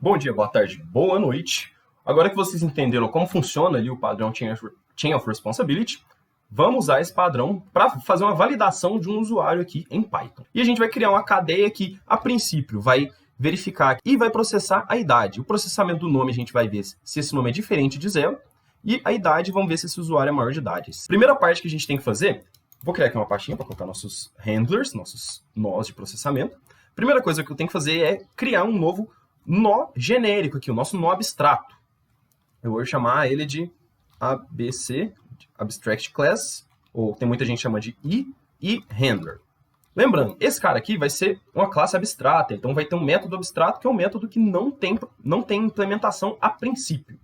Bom dia, boa tarde, boa noite. Agora que vocês entenderam como funciona ali o padrão Chain of Responsibility, vamos usar esse padrão para fazer uma validação de um usuário aqui em Python. E a gente vai criar uma cadeia que, a princípio, vai verificar e vai processar a idade. O processamento do nome a gente vai ver se esse nome é diferente de 0 e a idade, vamos ver se esse usuário é maior de idade. Primeira parte que a gente tem que fazer, vou criar aqui uma pastinha para colocar nossos handlers, nossos nós de processamento. Primeira coisa que eu tenho que fazer é criar um novo nó genérico aqui, o nosso nó abstrato. Eu vou chamar ele de ABC, Abstract Class, ou tem muita gente que chama de I, e Handler. Lembrando, esse cara aqui vai ser uma classe abstrata, então vai ter um método abstrato que é um método que não tem implementação a princípio.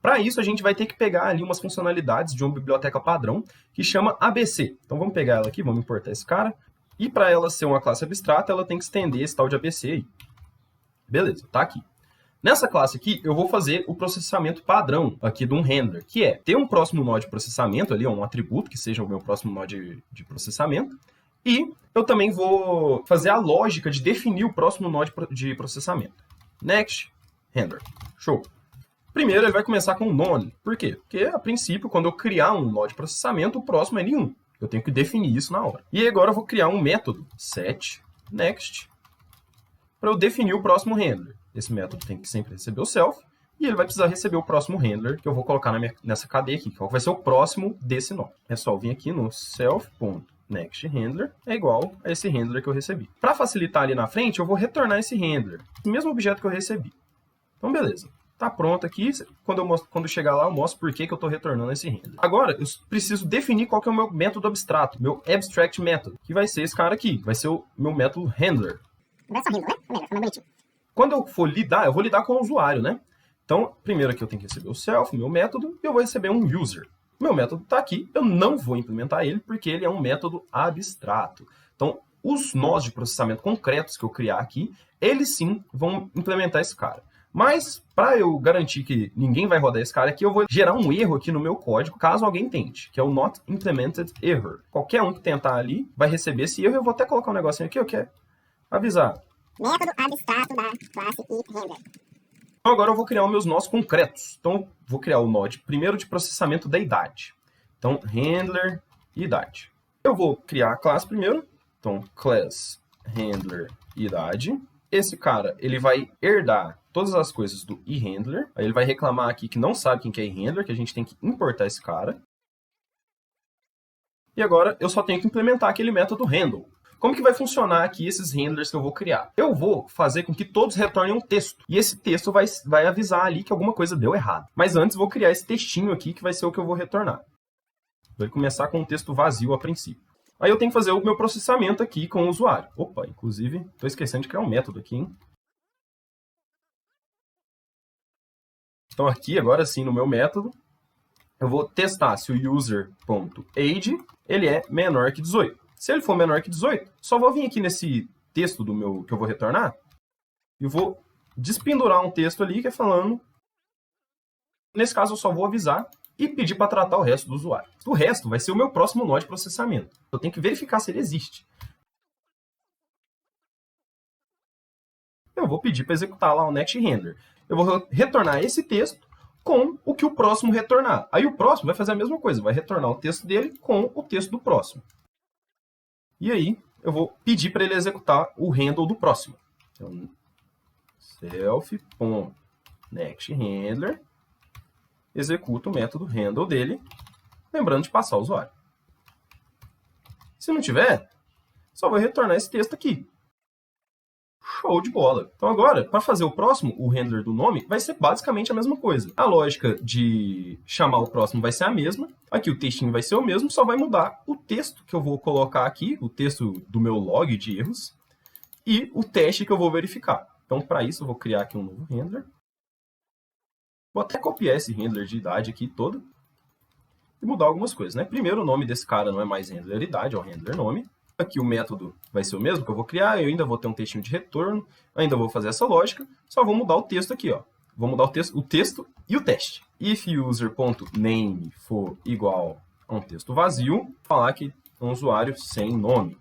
Para isso, a gente vai ter que pegar ali umas funcionalidades de uma biblioteca padrão que chama ABC. Então vamos pegar ela aqui, vamos importar esse cara, e para ela ser uma classe abstrata, ela tem que estender esse tal de ABC aí. Beleza, tá aqui. Nessa classe aqui, eu vou fazer o processamento padrão aqui de um handler, que é ter um próximo nó de processamento ali, um atributo que seja o meu próximo nó de processamento, e eu também vou fazer a lógica de definir o próximo nó de processamento. Next, handler. Show. Primeiro, ele vai começar com none. Por quê? Porque, a princípio, quando eu criar um nó de processamento, o próximo é nenhum. Eu tenho que definir isso na hora. E agora eu vou criar um método, setNext, para eu definir o próximo handler. Esse método tem que sempre receber o self, e ele vai precisar receber o próximo handler, que eu vou colocar nessa cadeia aqui, que vai ser o próximo desse nó. É só eu vir aqui no self.nextHandler, é igual a esse handler que eu recebi. Para facilitar ali na frente, eu vou retornar esse handler, o mesmo objeto que eu recebi. Então, beleza. Tá pronto aqui. Quando chegar lá, eu mostro por que eu estou retornando esse handler. Agora, eu preciso definir qual que é o meu método abstrato, meu abstract method, que vai ser esse cara aqui, vai ser o meu método handler. Não é só handler, né? É bonitinho. Quando eu for lidar, eu vou lidar com o usuário, né? Então, primeiro aqui eu tenho que receber o self, meu método, e eu vou receber um user. Meu método está aqui, eu não vou implementar ele porque ele é um método abstrato. Então, os nós de processamento concretos que eu criar aqui, eles sim vão implementar esse cara. Mas, para eu garantir que ninguém vai rodar esse cara aqui, eu vou gerar um erro aqui no meu código, caso alguém tente, que é o not implemented error. Qualquer um que tentar ali vai receber esse erro. Eu vou até colocar um negocinho aqui, eu quero avisar. Método abstrato da classe handler. Então, agora eu vou criar os meus nós concretos. Então, vou criar o nó primeiro de processamento da idade. Então, handler idade. Eu vou criar a classe primeiro. Então, class handler idade. Esse cara, ele vai herdar todas as coisas do eHandler. Aí ele vai reclamar aqui que não sabe quem que é eHandler, que a gente tem que importar esse cara. E agora eu só tenho que implementar aquele método handle. Como que vai funcionar aqui esses handlers que eu vou criar? Eu vou fazer com que todos retornem um texto. E esse texto vai avisar ali que alguma coisa deu errado. Mas antes vou criar esse textinho aqui que vai ser o que eu vou retornar. Vai começar com um texto vazio a princípio. Aí eu tenho que fazer o meu processamento aqui com o usuário. Opa, inclusive, estou esquecendo de criar um método aqui, hein? Então aqui, agora sim, no meu método, eu vou testar se o user.age ele é menor que 18. Se ele for menor que 18, só vou vir aqui nesse texto que eu vou retornar e vou despendurar um texto ali que é falando. Nesse caso, eu só vou avisar e pedir para tratar o resto do usuário. O resto vai ser o meu próximo nó de processamento. Eu tenho que verificar se ele existe. Eu vou pedir para executar lá o nextHandler. Eu vou retornar esse texto com o que o próximo retornar. Aí o próximo vai fazer a mesma coisa, vai retornar o texto dele com o texto do próximo. E aí, eu vou pedir para ele executar o handle do próximo. Então, self.nextHandler executa o método handle dele, lembrando de passar o usuário. Se não tiver, só vou retornar esse texto aqui. Show de bola! Então agora, para fazer o próximo, o handler do nome, vai ser basicamente a mesma coisa. A lógica de chamar o próximo vai ser a mesma. Aqui o textinho vai ser o mesmo, só vai mudar o texto que eu vou colocar aqui, o texto do meu log de erros, e o teste que eu vou verificar. Então, para isso, eu vou criar aqui um novo handler. Vou até copiar esse handler de idade aqui todo e mudar algumas coisas, né? Primeiro, o nome desse cara não é mais handler idade, é o handler nome. Aqui o método vai ser o mesmo que eu vou criar, eu ainda vou ter um textinho de retorno, ainda vou fazer essa lógica, só vou mudar o texto aqui, ó. Vou mudar o texto e o teste. If user.name for igual a um texto vazio, falar que é um usuário sem nome.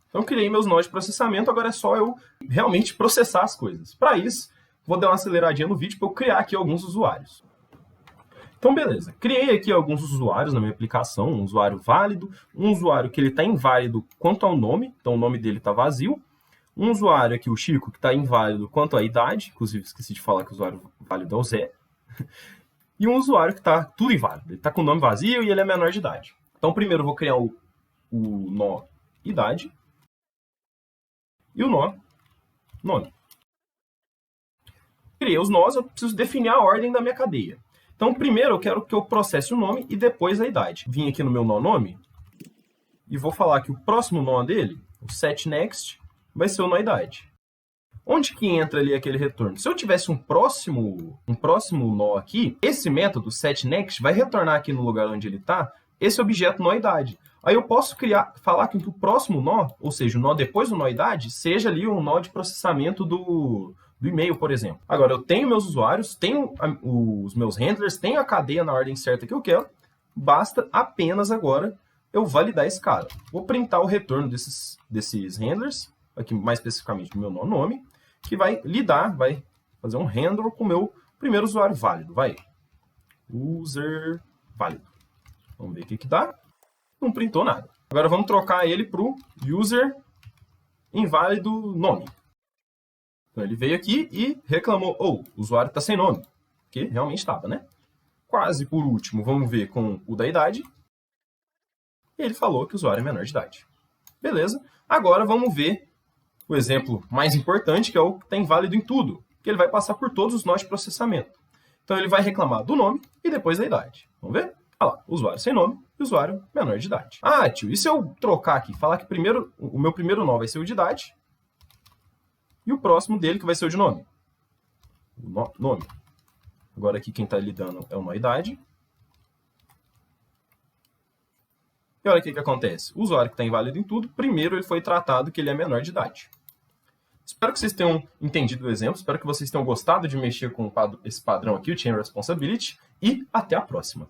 Então, eu criei meus nós de processamento, agora é só eu realmente processar as coisas. Para isso, vou dar uma aceleradinha no vídeo para eu criar aqui alguns usuários. Então, beleza. Criei aqui alguns usuários na minha aplicação, um usuário válido, um usuário que ele está inválido quanto ao nome, então o nome dele está vazio, um usuário aqui, o Chico, que está inválido quanto à idade, inclusive esqueci de falar que o usuário válido é o Zé, e um usuário que está tudo inválido, ele está com o nome vazio e ele é menor de idade. Então, primeiro eu vou criar o nó idade e o nó nome. Criei os nós, eu preciso definir a ordem da minha cadeia. Então, primeiro eu quero que eu processe o nome e depois a idade. Vim aqui no meu nó nome e vou falar que o próximo nó dele, o setNext, vai ser o nó idade. Onde que entra ali aquele retorno? Se eu tivesse um próximo nó aqui, esse método setNext vai retornar aqui no lugar onde ele está esse objeto nó idade. Aí eu posso falar que o próximo nó, ou seja, o nó depois do nó idade, seja ali um nó de processamento do e-mail, por exemplo. Agora, eu tenho meus usuários, tenho os meus handlers, tenho a cadeia na ordem certa que eu quero, basta apenas agora eu validar esse cara. Vou printar o retorno desses handlers, aqui mais especificamente do meu nó nome, que vai lidar, vai fazer um handle com o meu primeiro usuário válido. Vai, user válido. Vamos ver o que dá. Não printou nada. Agora vamos trocar ele para o user inválido nome. Então ele veio aqui e reclamou, o usuário está sem nome, que realmente estava, né? Quase por último, vamos ver com o da idade. E ele falou que o usuário é menor de idade. Beleza. Agora vamos ver o exemplo mais importante, que é o que está inválido em tudo, que ele vai passar por todos os nós de processamento. Então ele vai reclamar do nome e depois da idade. Vamos ver? Olha lá, usuário sem nome e usuário menor de idade. Ah, tio, e se eu trocar aqui, falar que primeiro, o meu primeiro nó vai ser o de idade e o próximo dele que vai ser o de nome? O nome. Agora aqui quem está lidando é o nó idade. E olha o que acontece. O usuário que está inválido em tudo, primeiro ele foi tratado que ele é menor de idade. Espero que vocês tenham entendido o exemplo, espero que vocês tenham gostado de mexer com esse padrão aqui, o Chain Responsibility, e até a próxima.